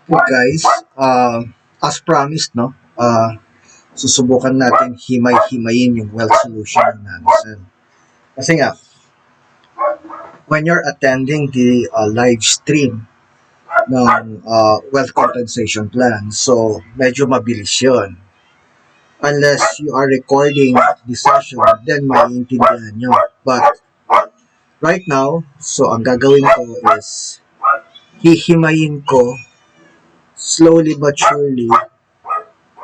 So guys, as promised, no, susubukan natin himay-himayin yung wealth solution ng NanoCell. Kasi nga, when you're attending the live stream ng wealth compensation plan, so medyo mabilis yun. Unless you are recording the session, then maiintindihan nyo. But right now, so ang gagawin ko is hihimayin ko slowly but surely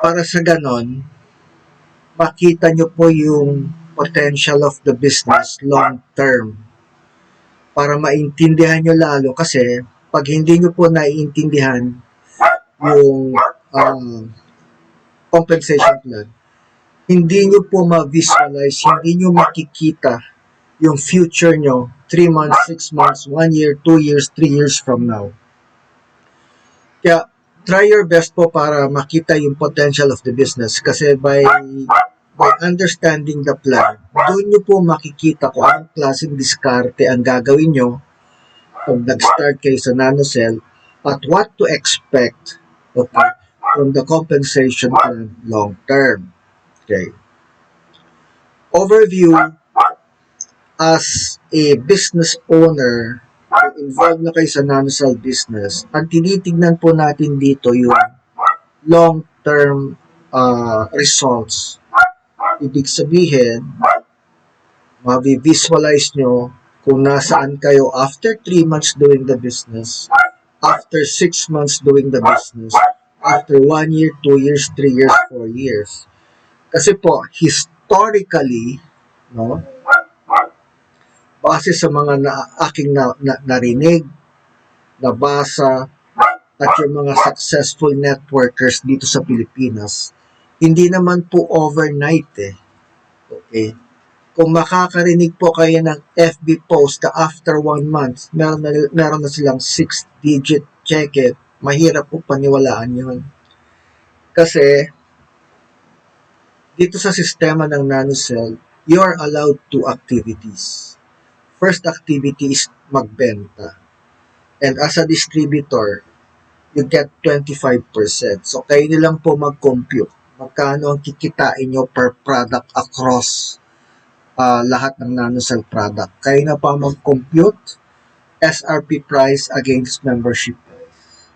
para sa ganon, makita nyo po yung potential of the business long term. Para maintindihan nyo lalo kasi pag hindi nyo po naiintindihan yung compensation plan, hindi nyo po ma-visualize, hindi nyo makikita yung future nyo 3 months, 6 months, 1 year, 2 years, 3 years from now. Kaya try your best po para makita yung potential of the business kasi by understanding the plan, doon nyo po makikita kung anong klaseng diskarte ang gagawin nyo pag nag-start kayo sa NanoCell at what to expect, okay, from the compensation plan long term. Okay. Overview, as a business owner, kung involved na kayo sa NanoCell business, ang tinitignan po natin dito yung long-term results. Ibig sabihin, ma-visualize nyo kung nasaan kayo after 3 months doing the business, after 6 months doing the business, after 1 year, 2 years, 3 years, 4 years. Kasi po, historically, no, base sa mga aking narinig, nabasa, at yung mga successful networkers dito sa Pilipinas, hindi naman po overnight eh. Okay? Kung makakarinig po kayo ng FB post na after 1 month, meron na silang 6-digit cheque, mahirap po paniwalaan yun. Kasi, dito sa sistema ng NanoCell, you are allowed 2 activities. First activity is magbenta. And as a distributor, you get 25%. So, kayo nilang po mag-compute. Magkano ang kikitain nyo per product across lahat ng NanoCell product. Kayo na pa mag-compute SRP price against membership price.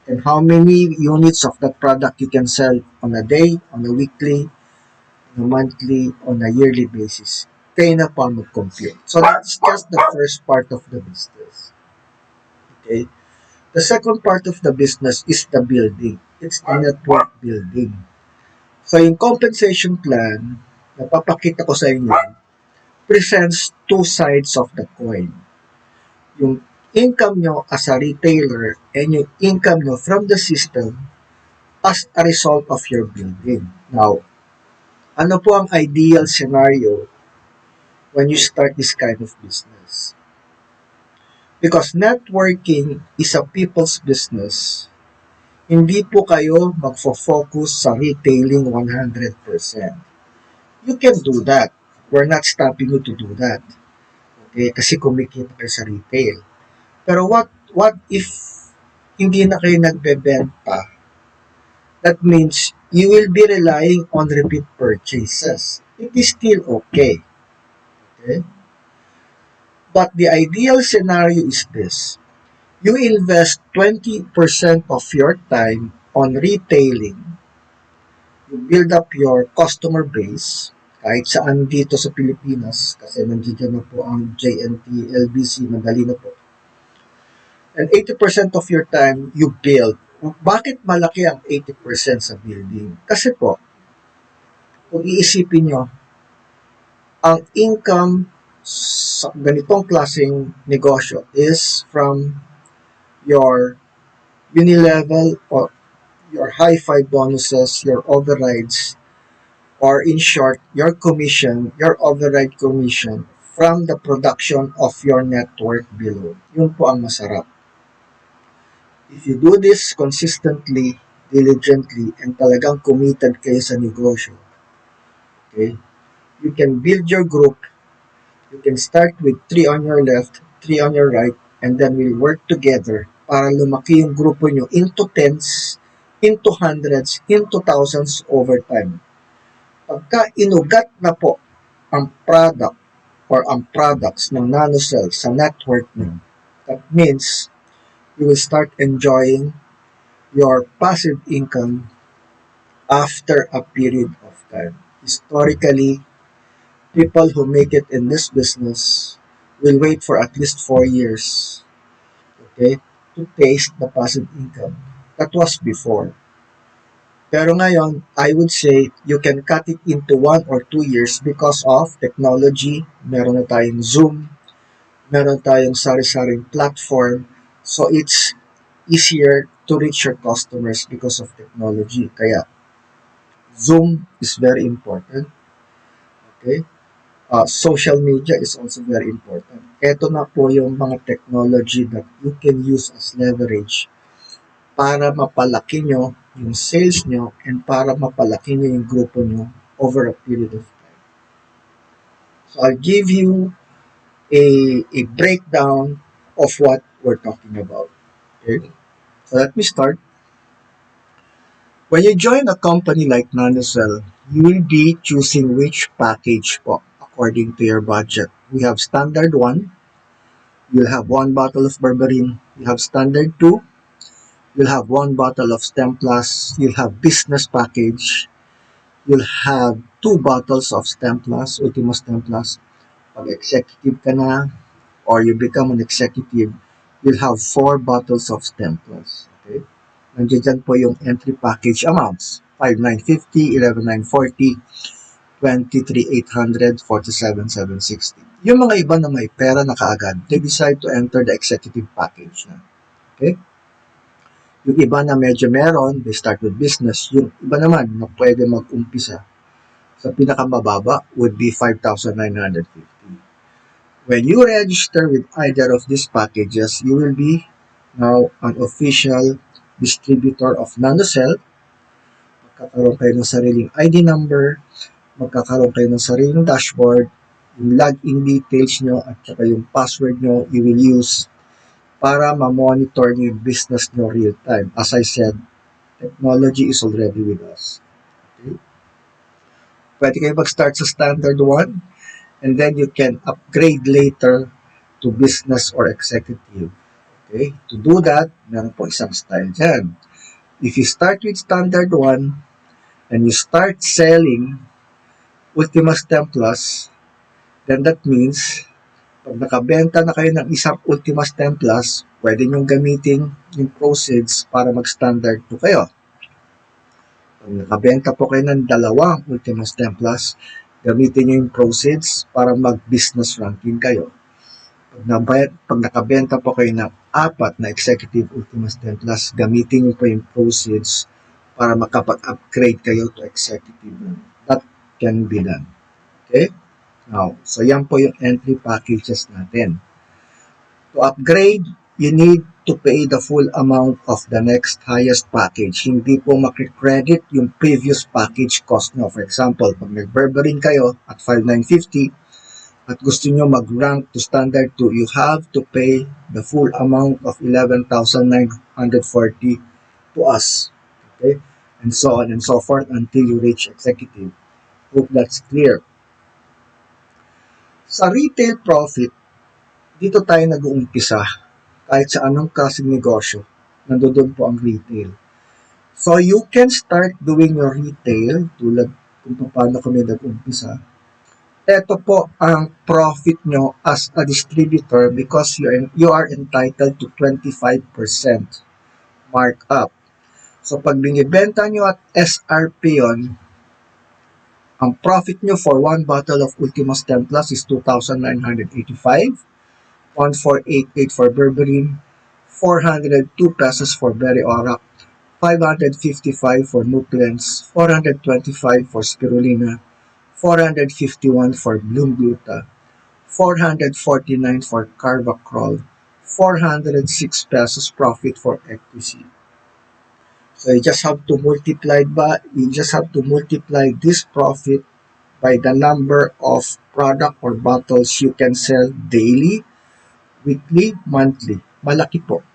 And how many units of that product you can sell on a day, on a weekly, on a monthly, on a yearly basis. Kayo na pa mag-compute. So, that's just the first part of the business. Okay? The second part of the business is the building. It's the network building. So, yung compensation plan, napapakita ko sa inyo, presents 2 sides of the coin. Yung income nyo as a retailer and yung income nyo from the system as a result of your building. Now, ano po ang ideal scenario when you start this kind of business? Because networking is a people's business, hindi po kayo magfo-focus sa retailing 100%. You can do that. We're not stopping you to do that. Okay? Kasi kumikita kayo sa retail. Pero what if hindi na kayo nagbebenta? That means you will be relying on repeat purchases. It is still okay. Okay? But the ideal scenario is this. You invest 20% of your time on retailing. You build up your customer base kahit saan dito sa Pilipinas kasi nandiyan na po ang JNT, LBC, madali na po. And 80% of your time you build. Bakit malaki ang 80% sa building? Kasi po, kung iisipin nyo, ang income sa ganitong klaseng negosyo is from your unilevel or your high-five bonuses, your overrides, or in short, your commission, your override commission from the production of your network below. Yun po ang masarap. If you do this consistently, diligently, and talagang committed kayo sa negosyo, okay, you can build your group. You can start with 3 on your left, 3 on your right, and then we'll work together para lumaki yung grupo nyo into tens, into hundreds, into thousands over time. Pagka inugat na po ang product or ang products ng NanoCell sa network nyo, that means you will start enjoying your passive income after a period of time. Historically, people who make it in this business will wait for at least 4 years, okay, to taste the passive income. That was before. Pero ngayon, I would say you can cut it into 1 or 2 years because of technology. Meron na tayong Zoom, meron tayong sari-saring platform. So it's easier to reach your customers because of technology. Kaya Zoom is very important. Okay? Social media is also very important. Ito na po yung mga technology that you can use as leverage para mapalaki nyo yung sales nyo and para mapalaki nyo yung grupo nyo over a period of time. So I'll give you a breakdown of what we're talking about. Okay? So let me start. When you join a company like NanoCell, you will be choosing which package po according to your budget. We have standard 1, you'll have 1 bottle of berberine. You have standard 2, you'll have 1 bottle of Stem Plus. You'll have business package. You'll have 2 bottles of Stem Plus, Ultimo Stem Plus. Pag executive ka na or you become an executive, you'll have 4 bottles of Stem Plus. Okay? Nandiyan po yung entry package amounts. 5,950, 11,940, 23,800, 47,760. Yung mga iba na may pera na kaagad, they decide to enter the executive package na. Okay? Yung iba na medyo meron, they start with business. Yung iba naman na pwede mag-umpisa sa pinakamababa would be 5,950. When you register with either of these packages, you will be now an official distributor of NanoCell. Magkakaroon kayo ng sariling ID number, magkakaroon kayo ng sariling dashboard, yung login details nyo at saka yung password nyo you will use para ma-monitor nyo yung business nyo real time. As I said, technology is already with us. Okay? Pwede kayo mag-start sa standard 1 and then you can upgrade later to business or executive. Okay? To do that, meron po isang style dyan. If you start with standard 1 and you start selling Ultima Stem Plus, then that means pag nakabenta na kayo ng isang Ultima Stem Plus, pwede nyong gamitin yung proceeds para mag-standard 2 kayo. Pag nakabenta po kayo ng 2 Ultima Stem Plus, gamitin nyo yung proceeds para mag-business ranking kayo. Pag nakabenta po kayo ng 4 na Executive Ultima Stem Plus, gamitin nyo po yung proceeds para makapag-upgrade kayo to Executive. That can be done. Okay? Now, so yan po yung entry packages natin. To upgrade, you need to pay the full amount of the next highest package. Hindi po makikredit yung previous package cost nyo. For example, pag nag-berberine kayo at 5,950 at gusto nyo mag-rank to standard 2, you have to pay the full amount of 11,940 to us. Okay? And so on and so forth until you reach executive. Hope that's clear. Sa retail profit, dito tayo nag-uumpisa. Kahit sa anong klaseng negosyo, nandoon po ang retail. So you can start doing your retail tulad kung paano kami nag-umpisa. Ito po ang profit nyo as a distributor because you are entitled to 25% markup. So pag binibenta nyo at SRP yon, ang profit nyo for 1 bottle of Ultima Stem Plus is 2,985, 1,488 for berberine, 402 pesos for berry orac, 555 for nutrients, 425 for spirulina, 451 for bloom gluta, 449 for carvacrol, 406 pesos profit for equity. So you just have to multiply this profit by the number of product or bottles you can sell daily, weekly, monthly. Malaki po.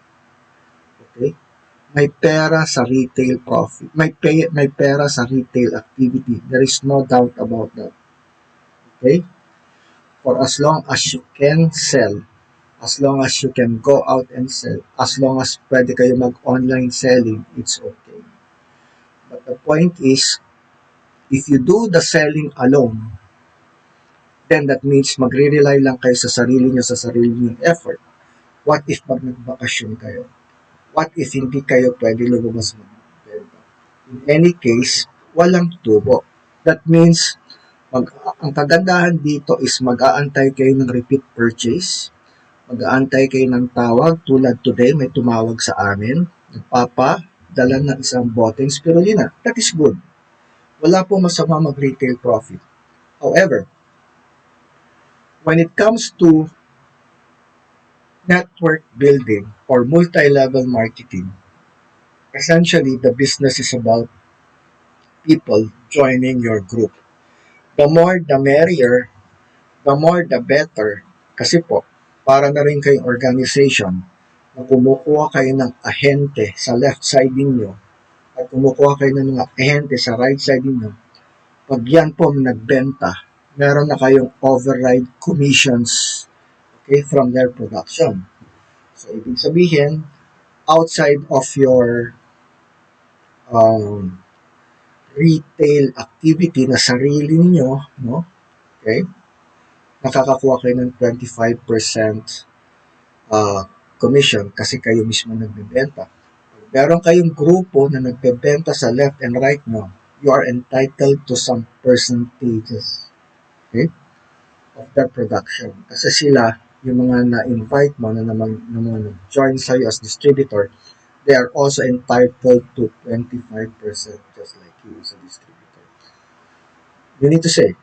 may pera sa retail profit. May pera sa retail activity. There is no doubt about that. Okay? For as long as you can sell, as long as you can go out and sell, as long as pwede kayo mag-online selling, it's okay. But the point is, if you do the selling alone, then that means magre-rely lang kayo sa sarili nyo, sa sarili nyong effort. What if pag nagbakasyon kayo? What if hindi kayo pwede lumabas magbenta? In any case, walang tubo. That means, ang kagandahan dito is mag-aantay kayo ng repeat purchase, mag-aantay kayo ng tawag, tulad today, may tumawag sa amin, nagpapadala ng isang boteng spirulina. That is good. Wala po masama mag-retail profit. However, when it comes to network building or multi-level marketing, essentially the business is about people joining your group. The more the merrier, the more the better. Kasi po, para na rin kayong organization na kumukuha kayo ng ahente sa left side ninyo at kumukuha kayo ng mga ahente sa right side ninyo. Pag yan po nagbenta, meron na kayong override commissions, okay, from their production. So, ibig sabihin, outside of your retail activity na sarili niyo, no? Okay? Nakakakuha kayo ng 25% commission kasi kayo mismo nagbebenta. Pag meron kayong grupo na nagbebenta sa left and right nyo, you are entitled to some percentages, okay, of that production. Kasi sila, yung mga na-invite mo na mga nag-join sa'yo as distributor, they are also entitled to 25% just like you as a distributor. You need to say,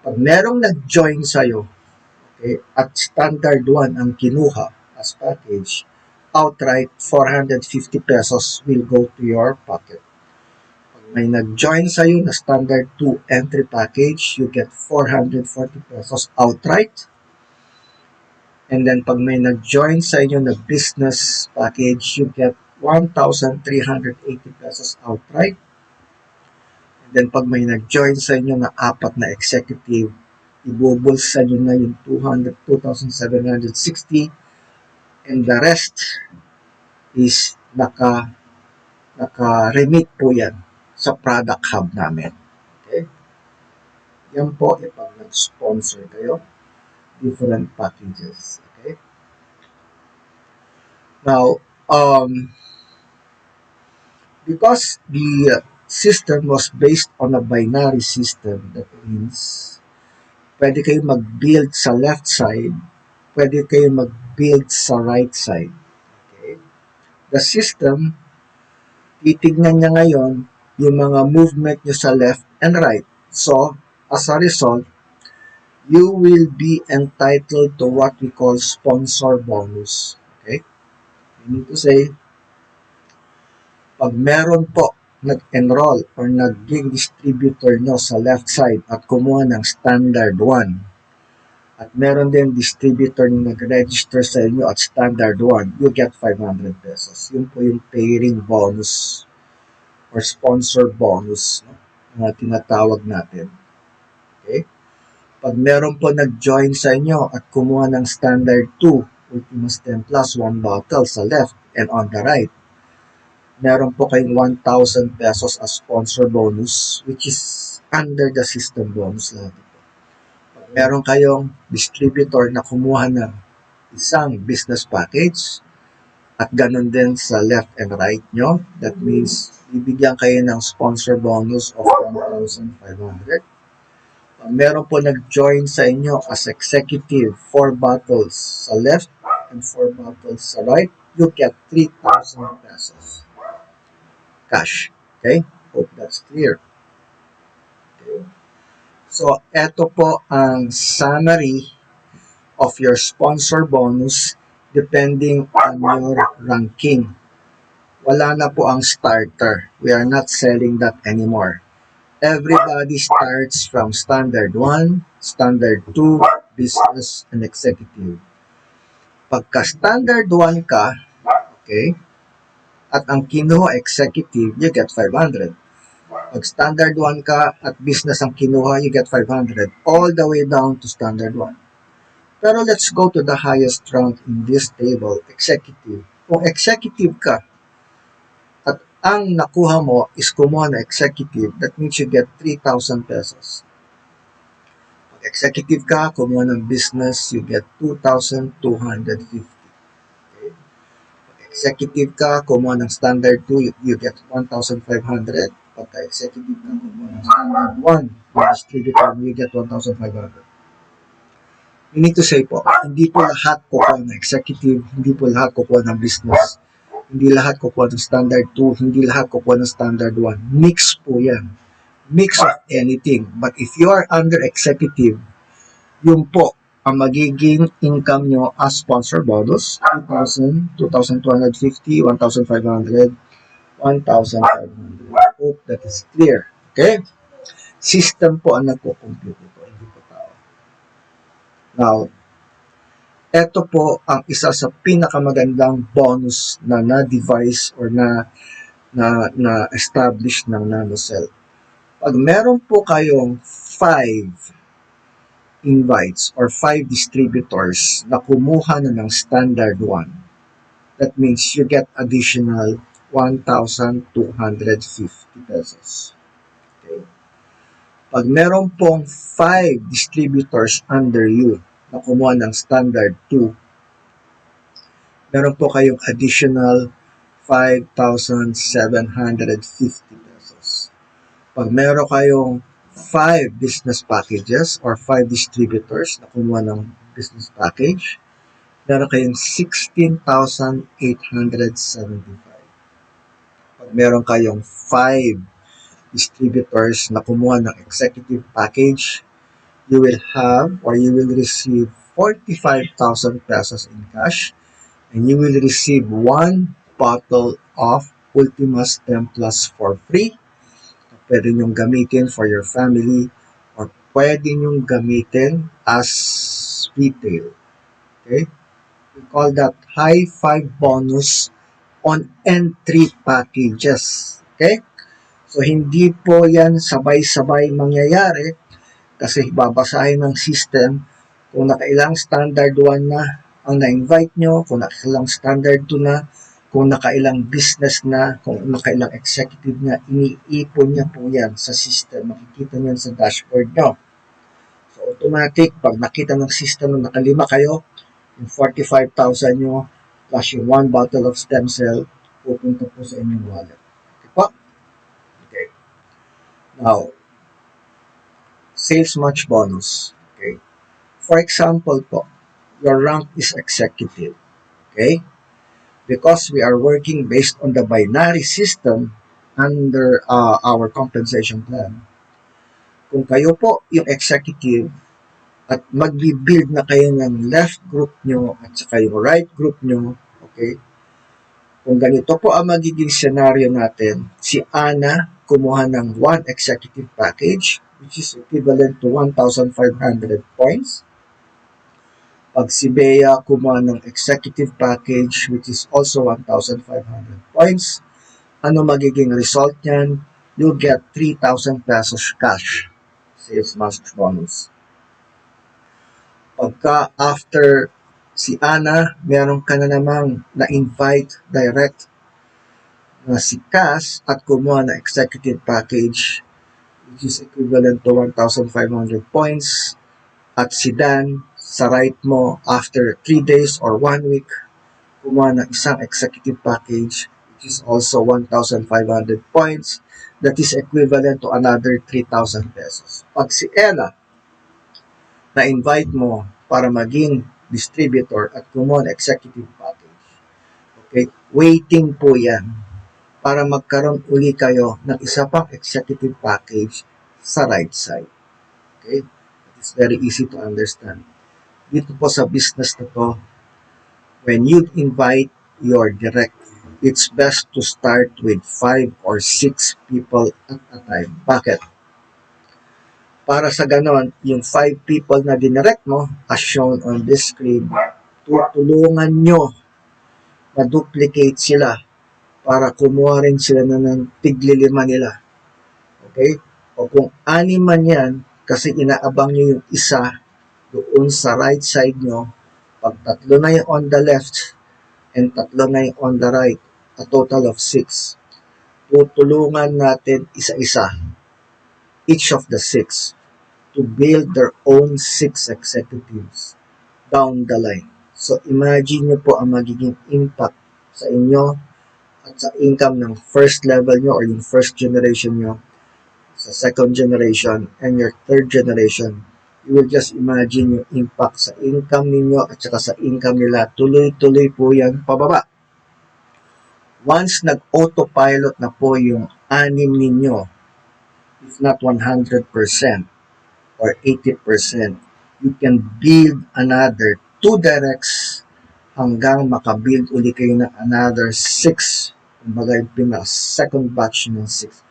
pag merong nag-join sa'yo, okay, at standard 1 ang kinuha as package, outright 450 pesos will go to your pocket. Pag may nag-join sa'yo na standard 2 entry package, you get 440 pesos outright. And then pag may nag-join sa inyo na business package, you get 1,380 pesos outright. And then pag may nag-join sa inyo na 4 na executive, ibubulsa nyo na yung 2,760 and the rest is naka-remit po yan sa product hub namin. Okay? Yan po, pag nag-sponsor kayo, different packages. Okay? Now, because the system was based on a binary system, that means pwede kayo mag-build sa left side, pwede kayo mag-build sa right side. Okay? The system, titignan niya ngayon yung mga movement nyo sa left and right. So, as a result, you will be entitled to what we call sponsor bonus. Okay? We need to say, pag meron po nag-enroll or naging distributor nyo sa left side at kumuha ng standard 1 at meron din distributor na nag-register sa inyo at standard 1, you get 500 pesos. Yun po yung pairing bonus or sponsor bonus, no, na tinatawag natin. Okay? Pag meron po nag-join sa inyo at kumuha ng standard 2, Ultimas 10 plus 1 bottle sa left and on the right, meron po kayong 1,000 pesos as sponsor bonus, which is under the system bonus lahat ito. Pag meron kayong distributor na kumuha ng isang business package at ganun din sa left and right nyo, that means bibigyan kayo ng sponsor bonus of 1,500. Pag meron po nag-join sa inyo as executive, 4 bottles sa left and 4 bottles sa right, you get 3,000 pesos. Cash. Okay? Hope that's clear. Okay. So, eto po ang summary of your sponsor bonus depending on your ranking. Wala na po ang starter. We are not selling that anymore. Everybody starts from standard 1, standard 2, business, and executive. Pagka standard 1 ka, okay, at ang kinuha executive, you get 500. Pag standard 1 ka at business ang kinuha, you get 500 all the way down to standard 1. Pero let's go to the highest rank in this table, executive. Kung executive ka at ang nakuha mo is kumuha na executive, that means you get 3,000 pesos. Pag executive ka, kumuha ng business, you get 2,250. Executive ka, kumuha ng standard 2, you get 1,500. Pagka executive ka, kumuha ng standard 1, distributor, you get 1,500. You need to say po, hindi po lahat kukuha ng executive, hindi po lahat kukuha ng business, hindi lahat kukuha ng standard 2, hindi lahat kukuha ng standard 1. Mix po yan. Mix of anything. But if you are under executive, yung po, ang magiging income nyo as sponsor bonus, 2,000, 2,250, 1,500, 1,500. I hope that is clear. Okay? System po ang nagko-compute ito, hindi po tao. Now, ito po ang isa sa pinakamagandang bonus na na-devise or na-establish ng NanoCell. Pag meron po kayong 5 invites or 5 distributors na kumuha na ng standard 1, that means you get additional 1,250 pesos. Okay. Pag meron pong 5 distributors under you na kumuha ng standard 2, meron po kayong additional 5,750 pesos. Pag meron kayong 5 business packages or 5 distributors na kumuha ng business package, meron kayong 16,875. Pag meron kayong 5 distributors na kumuha ng executive package, you will have or you will receive 45,000 pesos in cash and you will receive 1 bottle of Ultima Stem Plus for free. Pwede nyong gamitin for your family or pwede nyong gamitin as retail. Okay? We call that high 5 bonus on entry packages. Okay? So, hindi po yan sabay-sabay mangyayari kasi babasahin ng system kung nakailang standard 1 na ang na-invite nyo, kung nakailang standard 2 na, kung nakailang business na, kung nakailang executive na, iniipon niya po yan sa system. Makikita niyo sa dashboard nyo. So, automatic, pag nakita ng system na nakalima kayo, yung 45,000 nyo, plus yung 1 bottle of stem cell, pupunta po sa inyong wallet. Okay po? Okay. Now, sales match bonus. Okay. For example po, your rank is executive. Okay? Because we are working based on the binary system under our compensation plan. Kung kayo po yung executive at mag-build na kayo ng left group nyo at saka yung right group nyo, okay? Kung ganito po ang magiging scenario natin, si Ana kumuha ng 1 executive package which is equivalent to 1,500 points. Pag si Bea kumuha ng executive package which is also 1,500 points, ano magiging result niyan? You'll get 3,000 pesos cash sales match bonus. Pagka after si Ana, meron ka na namang na-invite direct na si Cass at kumuha ng executive package which is equivalent to 1,500 points, at si Dan sa right mo after 3 days or 1 week kumuha ng isang executive package which is also 1,500 points, that is equivalent to another 3,000 pesos. Pag si Ella na-invite mo para maging distributor at kumuha ng executive package, okay, waiting po yan para magkaroon uli kayo ng isa pang executive package sa right side. Okay, it's very easy to understand. Dito po sa business na to, when you invite your direct, it's best to start with 5 or 6 people at a time. Bakit? Para sa ganon, yung 5 people na dinirect mo, as shown on this screen, tutulungan nyo ma-duplicate sila para kumuha rin sila ng tiglilima nila. Okay? O kung 6 man yan, kasi inaabang nyo yung isa doon sa right side nyo, pag 3 na yung on the left and 3 na yung on the right, a total of 6. Tutulungan natin isa-isa, each of the 6, to build their own 6 executives down the line. So imagine nyo po ang magiging impact sa inyo at sa income ng first level nyo or yung first generation nyo, sa second generation, and your third generation. You will just imagine yung impact sa income ninyo at saka sa income nila. Tuloy-tuloy po yan pababa. Once nag-autopilot na po yung 6 ninyo, if not 100% or 80%, you can build another 2 directs hanggang makabuild uli kayo ng another 6. Kumbaga yung second batch ng 6.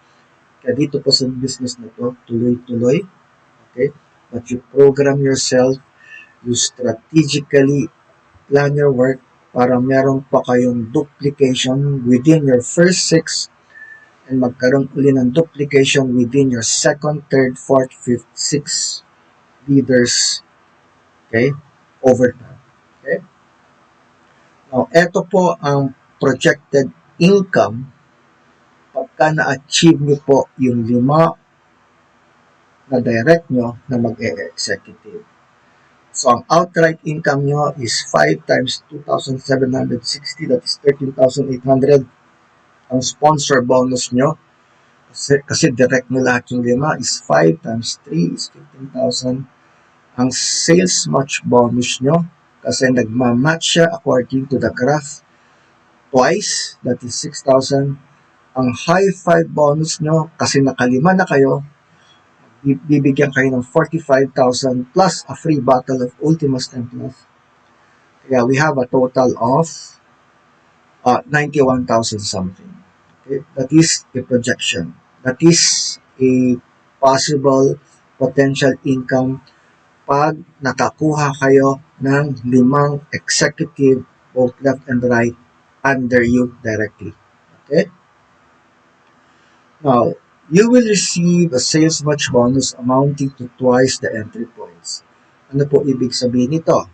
Kaya dito po sa business na to, tuloy-tuloy. Okay? But you program yourself, you strategically plan your work para meron pa kayong duplication within your first 6 and magkaroon uli ng duplication within your second, third, fourth, fifth, sixth leaders. Okay? Over time. Okay? Now, ito po ang projected income pagka na-achieve nyo po yung 5 na direct nyo na mag-e-executive. So, ang outright income nyo is 5 times 2,760, that is 13,800. Ang sponsor bonus nyo, kasi direct nyo lahat yung 5, is 5 times 3 is 15,000. Ang sales match bonus nyo, kasi nagmamatch siya according to the graph twice, that is 6,000. Ang high 5 bonus nyo, kasi nakalima na kayo, bibigyan kayo ng 45,000 plus a free bottle of Ultimas Templar. Kaya we have a total of 91,000 something. Okay? That is a projection. That is a possible potential income pag nakakuha kayo ng 5 executive, both left and right, under you directly. Okay? Now, you will receive a sales match bonus amounting to twice the entry points. Ano po ibig sabihin nito?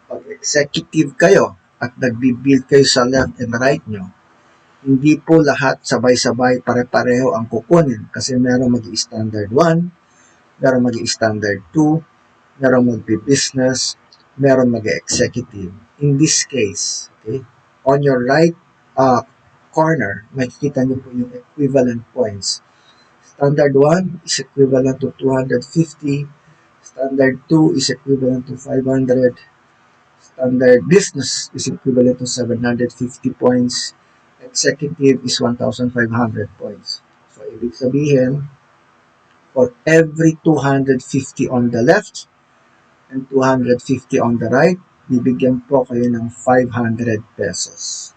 Pag executive kayo at nagbibuild kayo sa left and right nyo, hindi po lahat sabay-sabay pare-pareho ang kukunin kasi meron mag-i-standard 1, meron mag-i-standard 2, meron mag-business, meron mag-executive. In this case, okay, on your right corner, makikita nyo po yung equivalent points. Standard 1 is equivalent to 250. Standard 2 is equivalent to 500. Standard business is equivalent to 750 points. Executive is 1,500 points. So, ibig sabihin, for every 250 on the left and 250 on the right, bibigyan po kayo ng 500 pesos.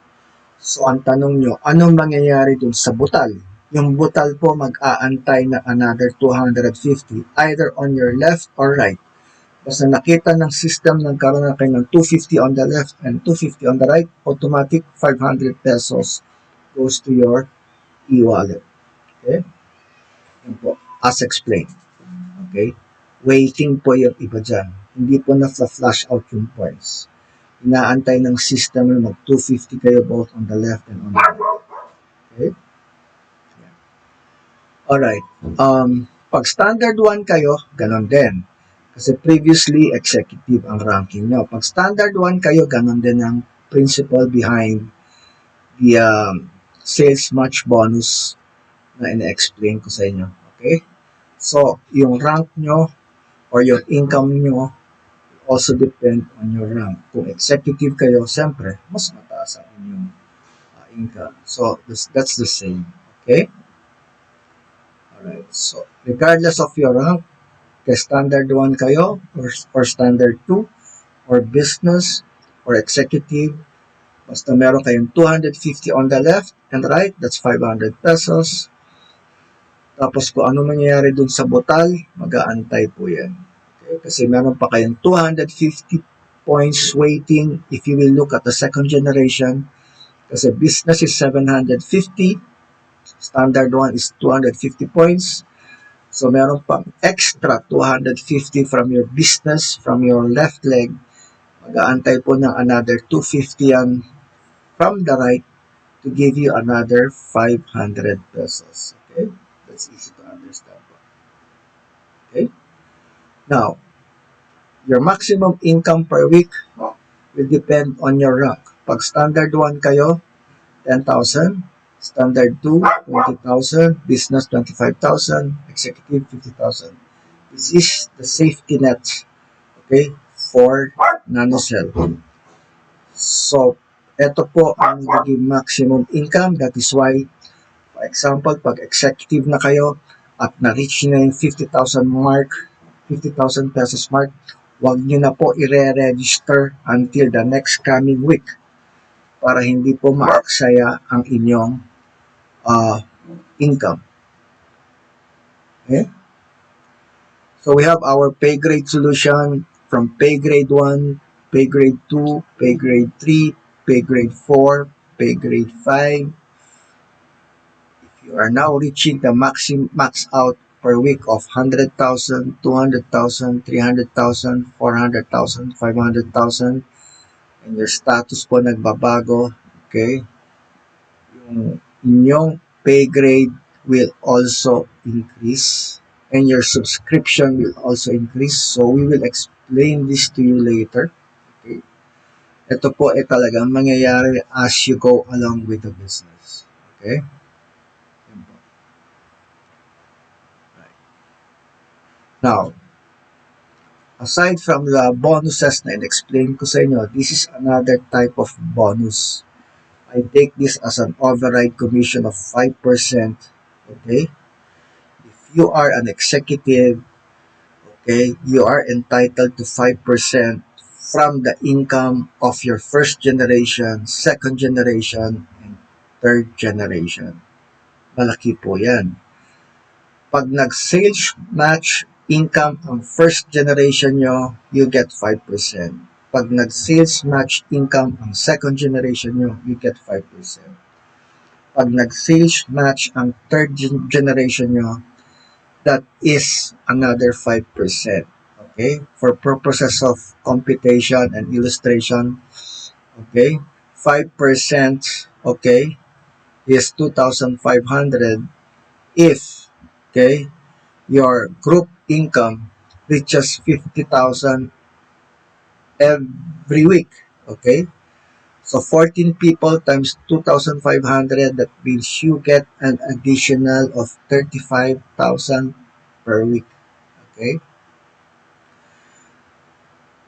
So, ang tanong nyo, anong mangyayari dun sa butal? Yung butal po mag-aantay na another 250, either on your left or right. Basta nakita ng system, nagkaroon na kayo ng 250 on the left and 250 on the right, automatic 500 pesos goes to your e-wallet. Okay? Yan po, as explained. Okay? Waiting po yung iba dyan. Hindi po na-flash out yung points. Inaantay ng system na mag-250 kayo both on the left and on the right. Okay? Yeah. Alright. Pag standard 1 kayo, ganon din. Kasi previously, executive ang ranking nyo. Pag standard 1 kayo, ganon din ang principle behind the sales match bonus na ina-explain ko sa inyo. Okay? So, yung rank nyo or your income nyo also depend on your rank. Kung executive kayo, siyempre, mas mataas ang inyong income. So, that's the same. Okay? Alright. So, regardless of your rank, kay standard 1 kayo, or standard 2, or business, or executive, basta meron kayong 250 on the left and right, that's 500 pesos. Tapos kung ano mangyayari dun sa butal, mag-aantay po yan. Okay? Kasi meron pa kayong 250 points waiting if you will look at the second generation Kasi business is 750, standard 1 is 250 points. So, meron pang extra 250 from your business, from your left leg. Mag-aantay po ng another 250 yan from the right to give you another 500 pesos. Okay? That's easy to understand. Okay? Now, your maximum income per week will depend on your rank. Pag standard 1 kayo, 10,000. Standard 2, 20,000. Business, 25,000. Executive, 50,000. This is the safety net, okay, for NanoCell. So, ito po ang naging maximum income. That is why, for example, pag executive na kayo at na-reach nyo yung 50,000 mark, 50,000 pesos mark, huwag nyo na po i-re-register until the next coming week para hindi po maaksaya ang inyong income. Okay? So we have our pay grade solution from pay grade 1, pay grade 2, pay grade 3, pay grade 4, pay grade 5. If you are now reaching the max out per week of 100,000, 200,000, 300,000, 400,000, 500,000, and your status po nagbabago, okay, yung inyong pay grade will also increase and your subscription will also increase. So we will explain this to you later. Okay. Ito po ay talagang mangyayari as you go along with the business. Okay. Right. Now, aside from the bonuses na in-explain ko sa inyo, this is another type of bonus. I take this as an override commission of 5%. Okay. If you are an executive, okay, you are entitled to 5% from the income of your first generation, second generation, and third generation. Malaki po yan. Pag nag-sales match income ang first generation nyo, you get 5%. Pag nag-sales match income ang second generation nyo, you get 5%. Pag nag-sales match ang third generation nyo, that is another 5%. Okay? For purposes of computation and illustration, okay? 5%, okay, is 2,500 if, okay, your group income reaches 50,000 every week, okay? So 14 people times 2,500, that means you get an additional of 35,000 per week. Okay?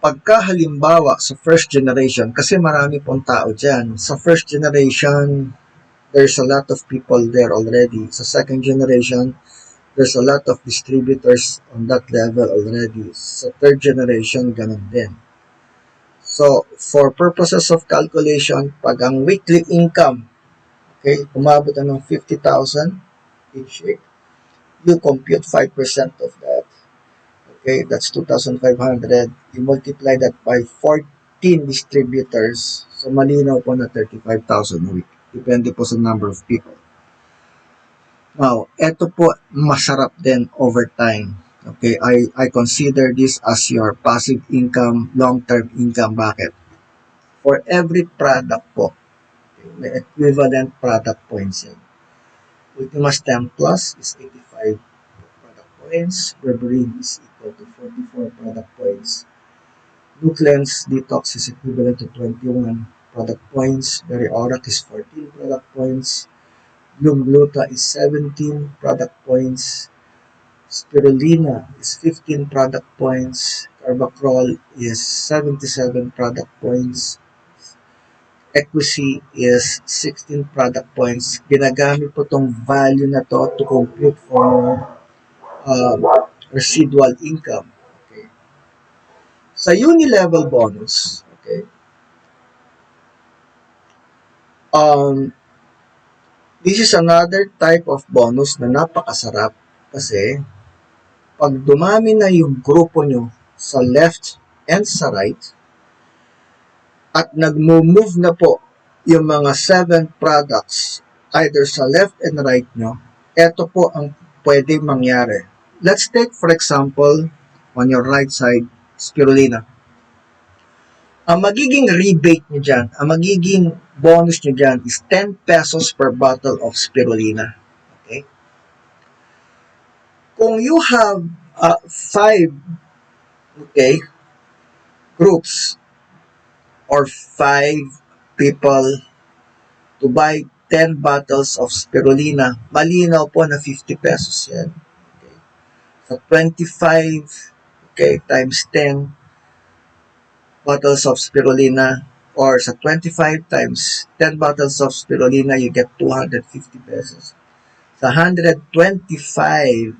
Pagka halimbawa sa first generation, kasi marami pong tao dyan, sa first generation, there's a lot of people there already. Sa second generation, there's a lot of distributors on that level already. Sa third generation, ganun din. So, for purposes of calculation, pag ang weekly income, okay, umabot na ng 50,000 each week, you compute 5% of that. Okay, that's 2,500. You multiply that by 14 distributors. So, malinaw po na 35,000 a week. Depende po sa number of people. Now, eto po masarap din over time. Okay, I consider this as your passive income, long-term income. Bakit? For every product po, okay, may equivalent product points yan. Ultima Stem Plus is 85 product points. Berberine is equal to 44 product points. Nuclean's Detox is equivalent to 21 product points. Berry-Orac is 14 product points. Bloom Gluta is 17 product points. Spirulina is 15 product points. Carbacrol is 77 product points. Equity is 16 product points. Ginagamit po itong value na to to compute for residual income. Okay. Sa uni-level bonus, okay, this is another type of bonus na napakasarap kasi pag dumami na yung grupo nyo sa left and sa right at nagmo-move na po yung mga 7 products either sa left and right nyo, eto po ang pwede mangyari. Let's take for example, on your right side, spirulina. Ang magiging rebate nyo dyan, ang magiging bonus nyo dyan is 10 pesos per bottle of spirulina. Okay? Kung you have 5 okay, groups or 5 people to buy 10 bottles of spirulina, malinaw po na 50 pesos yan. Okay? So 25 okay, times 10 bottles of spirulina, or sa 25 times 10 bottles of spirulina, you get 250 pesos. Sa 125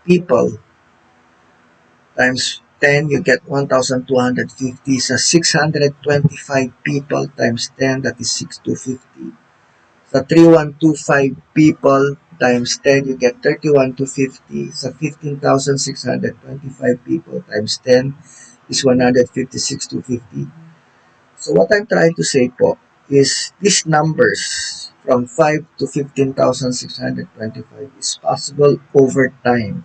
people times 10, you get 1,250. Sa 625 people times 10, that is 6,250. Sa 3,125 people times 10, you get 3,150. Sa 15,625 people times 10 is 156,250. So what I'm trying to say po is these numbers from 5 to 15,625 is possible over time.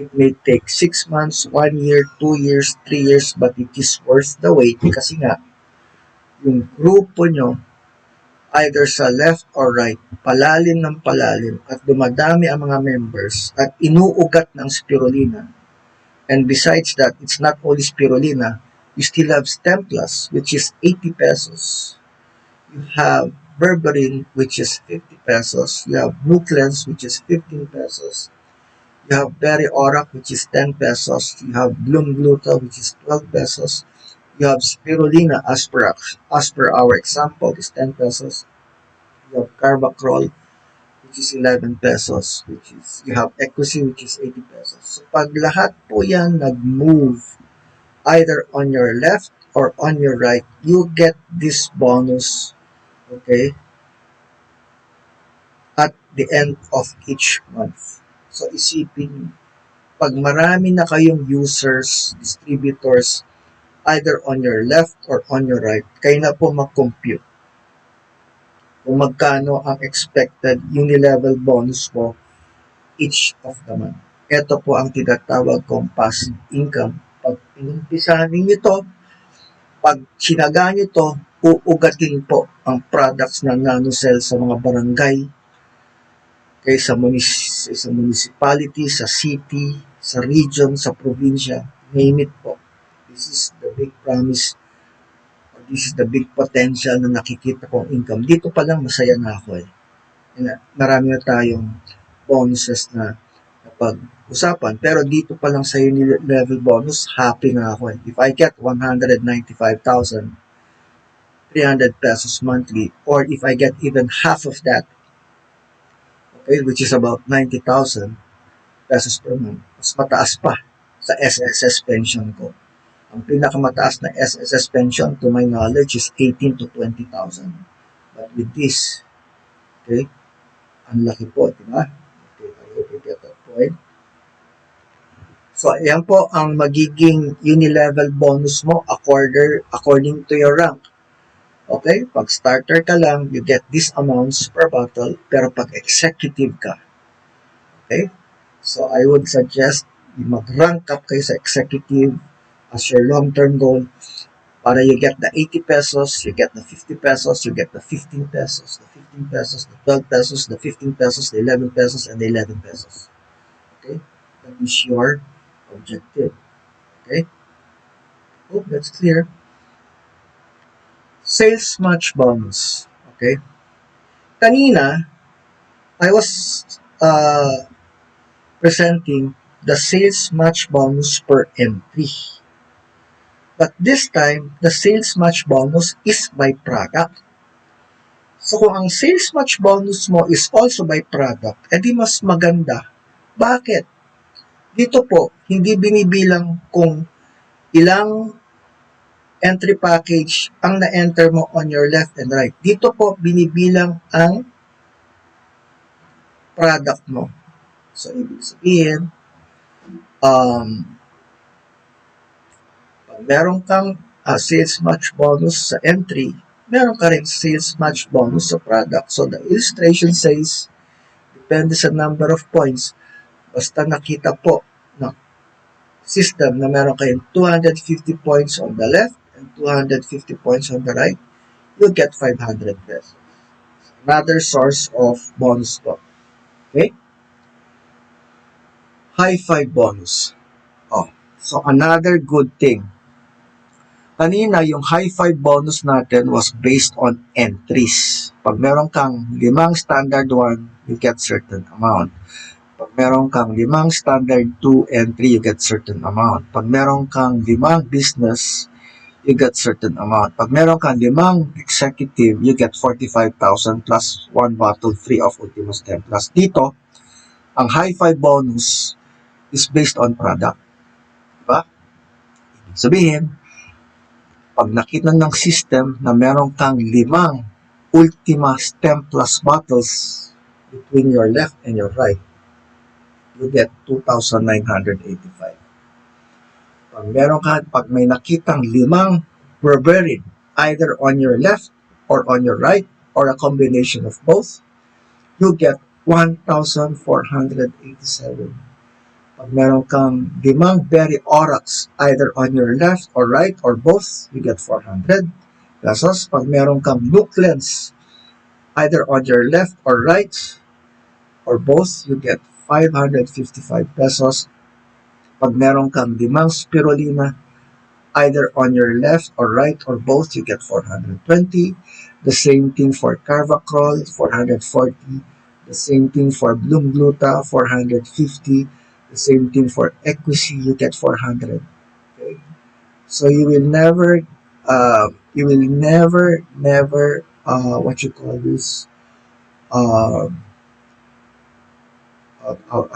It may take 6 months, 1 year, 2 years, 3 years, but it is worth the wait kasi nga, yung grupo nyo, either sa left or right, palalim ng palalim at dumadami ang mga members at inuugat ng spirulina. And besides that, it's not only spirulina, you still have Stemplas, which is 80 pesos. You have berberine, which is 50 pesos. You have Nuclens, which is 15 pesos. You have Berry Orac, which is 10 pesos. You have Bloom Gluta, which is 12 pesos. You have spirulina, as per our example, is 10 pesos. You have Carbacrol, which is 11 pesos. You have Equity, which is 80 pesos. So pag lahat po yan nag-move either on your left or on your right, you get this bonus, okay, at the end of each month. So isipin, pag marami na kayong users, distributors, either on your left or on your right, kayo na po mag-compute kung magkano ang expected unilevel bonus mo each of the month. Ito po ang tinatawag kong passive income. Pag pinumpisahan ninyo ito, pag sinaga nyo ito, uugatin po ang products na nanosell sa mga barangay, kay sa municipality, sa city, sa region, sa probinsya, name it po. This is the big promise, or this is the big potential na nakikita kong income. Dito pa lang masaya na ako eh. Marami na tayong bonuses na pag-usapan, pero dito pa lang sa level bonus, happy na ako eh. If I get 195,300 pesos monthly, or if I get even half of that, okay, which is about 90,000 pesos per month, mas mataas pa sa SSS pension ko. Ang pinakamataas na SSS pension, to my knowledge, is 18 to 20,000. But with this, okay, ang laki po, di ba? Okay, I hope you get that point. So, ayan po ang magiging unilevel bonus mo according to your rank. Okay, pag starter ka lang, you get these amounts per bottle, pero pag executive ka, okay, so I would suggest mag-rank up kayo sa executive as your long-term goal para you get the 80 pesos, you get the 50 pesos, you get the 15 pesos, the 15 pesos, the 12 pesos, the 15 pesos, the 11 pesos, and the 11 pesos. Okay, that is your objective. Okay, hope that's clear. Sales match bonus. Okay. Kanina, I was presenting the sales match bonus per entry. But this time, the sales match bonus is by product. So kung ang sales match bonus mo is also by product, edi mas maganda. Bakit? Dito po, hindi binibilang kung ilang entry package ang na-enter mo on your left and right. Dito po, binibilang ang product mo. So, ibig sabihin, pag meron kang sales match bonus sa entry, meron ka rin sales match bonus sa product. So, the illustration says, depende sa number of points, basta nakita po na system na meron kayong 250 points on the left and 250 points on the right, you'll get 500 pesos. Another source of bonus po. Okay? High five bonus. Oh, so another good thing. Kanina, yung high five bonus natin was based on entries. Pag meron kang 5 standard 1, you get certain amount. Pag meron kang 5 standard 2 entry, you get certain amount. Pag meron kang 5 business, you get certain amount. Pag meron kang 5 executive, you get 45,000 plus 1 bottle free of Ultimus 10 Plus. Dito, ang high five bonus is based on product. Diba? Ibig sabihin, pag nakita ng system na meron kang 5 Ultima Stem Plus bottles between your left and your right, you get 2,985. Pag may nakitang 5 Berberin, either on your left or on your right, or a combination of both, you get 1,487. Pag meron kang 5 Berry Aurochs, either on your left or right or both, you get 400 pesos. Pag meron kang Nucleans, either on your left or right or both, you get 555 pesos. Pag meron kang 5 Spirulina, either on your left or right or both, you get 420. The same thing for Carvacrol, 440. The same thing for Bloom Gluta, 450. The same thing for Equisi, you get 400. Okay? So you will never, what you call this, I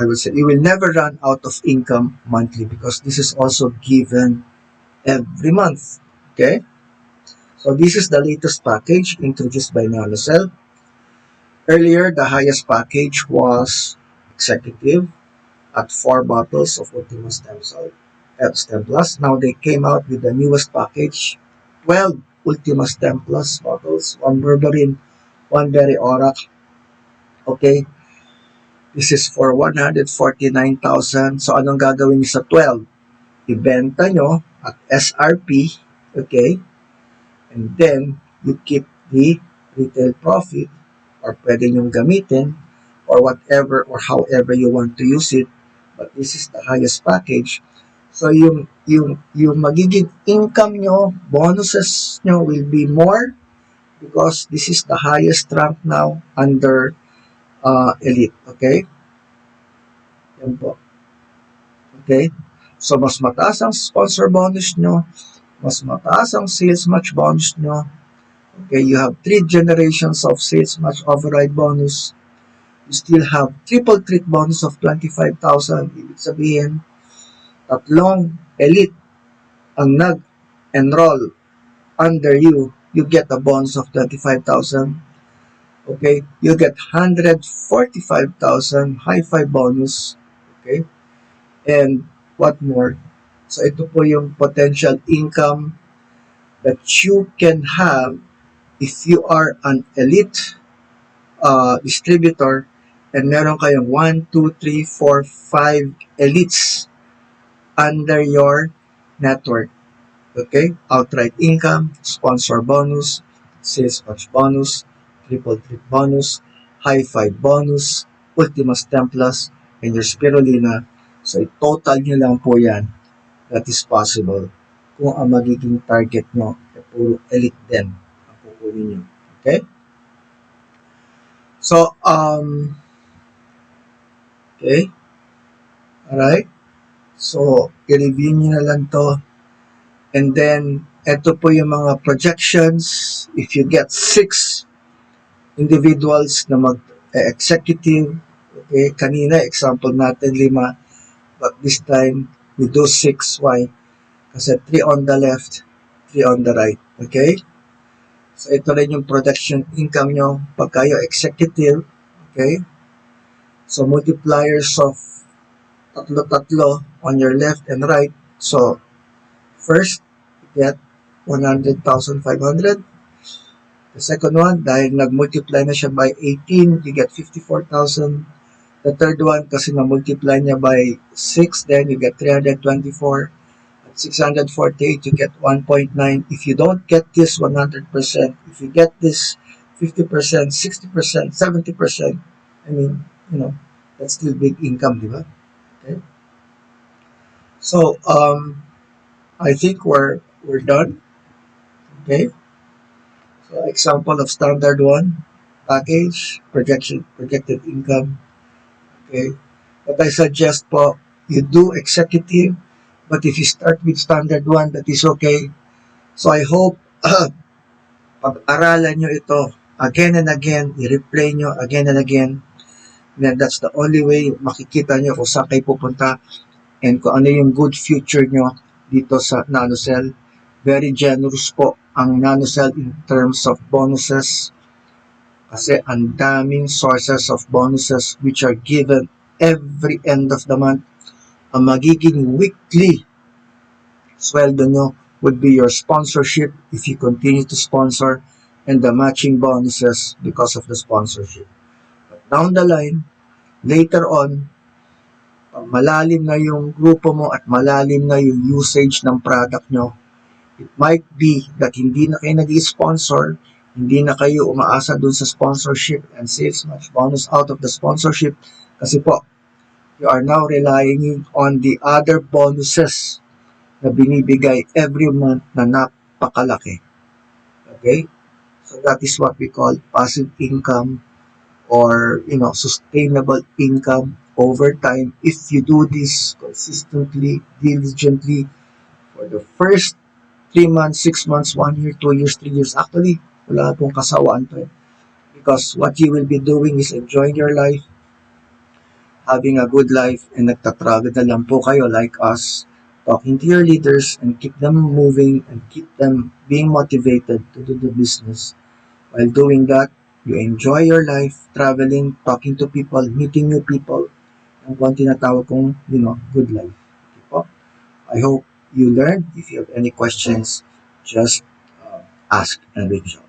would say, you will never run out of income monthly because this is also given every month. Okay? So this is the latest package introduced by NanoCell. Earlier, the highest package was Executive at 4 bottles of Ultima Stem Plus. Now they came out with the newest package, 12 Ultima Stem Plus bottles, 1 Berberin, 1 Berry Auroch. Okay? This is for 149,000. So anong gagawin niyo sa 12? Ibenta nyo at SRP, okay? And then, you keep the retail profit or pwede nyong gamitin or whatever or however you want to use it. But this is the highest package. So, yung magiging income nyo, bonuses nyo will be more because this is the highest rank now under Elite. Okay? Yan po. Okay? So, mas mataas ang sponsor bonus nyo, mas mataas ang sales match bonus nyo. Okay, you have 3 generations of sales match override bonus. You still have triple treat bonus of 25,000. Ibig sabihin, 3 elite ang nag-enroll under you, you get a bonus of 25,000. Okay, you get 145,000 high five bonus. Okay, and what more? So ito po yung potential income that you can have if you are an elite distributor and meron kayong 1, 2, 3, 4, 5 elites under your network. Okay? Outright income, sponsor bonus, sales match bonus, triple treat bonus, high five bonus, Ultima Stem Plus, and your Spirulina. So, i-total nyo lang po yan. That is possible. Kung ang magiging target nyo ay puro elite din ang kukunin nyo. Okay? So, okay. Alright. So, i-review nyo na lang to. And then, ito po yung mga projections. If you get 6 individuals na mag-executive, okay, kanina, example natin, 5. But this time, we do 6. Why? Kasi 3 on the left, 3 on the right. Okay? So, ito rin yung production income nyo pag kayo executive. Okay? So, multipliers of tatlo on your left and right. So, first, you get 100,500. The second one, dahil nag-multiply na siya by 18, you get 54,000. The third one, kasi na-multiply niya by 6, then you get 324. At 648, you get 1.9. If you don't get this 100%, if you get this 50%, 60%, 70%, I mean, that's still big income, di ba? Okay. So, I think we're done. Okay. So, example of standard one, package, projected income. Okay. But I suggest po, you do executive, but if you start with standard one, that is okay. So I hope pag-aralan nyo ito again and again, i-replay nyo again and again. Then that's the only way makikita nyo kung saan kayo pupunta and kung ano yung good future nyo dito sa NanoCell. Very generous po ang NanoCell in terms of bonuses kasi ang daming sources of bonuses which are given every end of the month. Ang magiging weekly sweldo nyo would be your sponsorship if you continue to sponsor and the matching bonuses because of the sponsorship. But down the line, later on, pag malalim na yung grupo mo at malalim na yung usage ng product nyo, it might be that hindi na kayo nag-sponsor, hindi na kayo umaasa dun sa sponsorship and saves much bonus out of the sponsorship kasi po, you are now relying on the other bonuses na binibigay every month na napakalaki. Okay? So that is what we call passive income or, sustainable income over time if you do this consistently, diligently for the first 3 months, 6 months, 1 year, 2 years, 3 years. Actually, wala pong kasawaan to. Because what you will be doing is enjoying your life, having a good life, and nagtatravel na lang po kayo like us, talking to your leaders and keep them moving and keep them being motivated to do the business. While doing that, you enjoy your life, traveling, talking to people, meeting new people, ang kung tinatawag kong, good life. Okay po? I hope you learned. If you have any questions, just ask and reach out.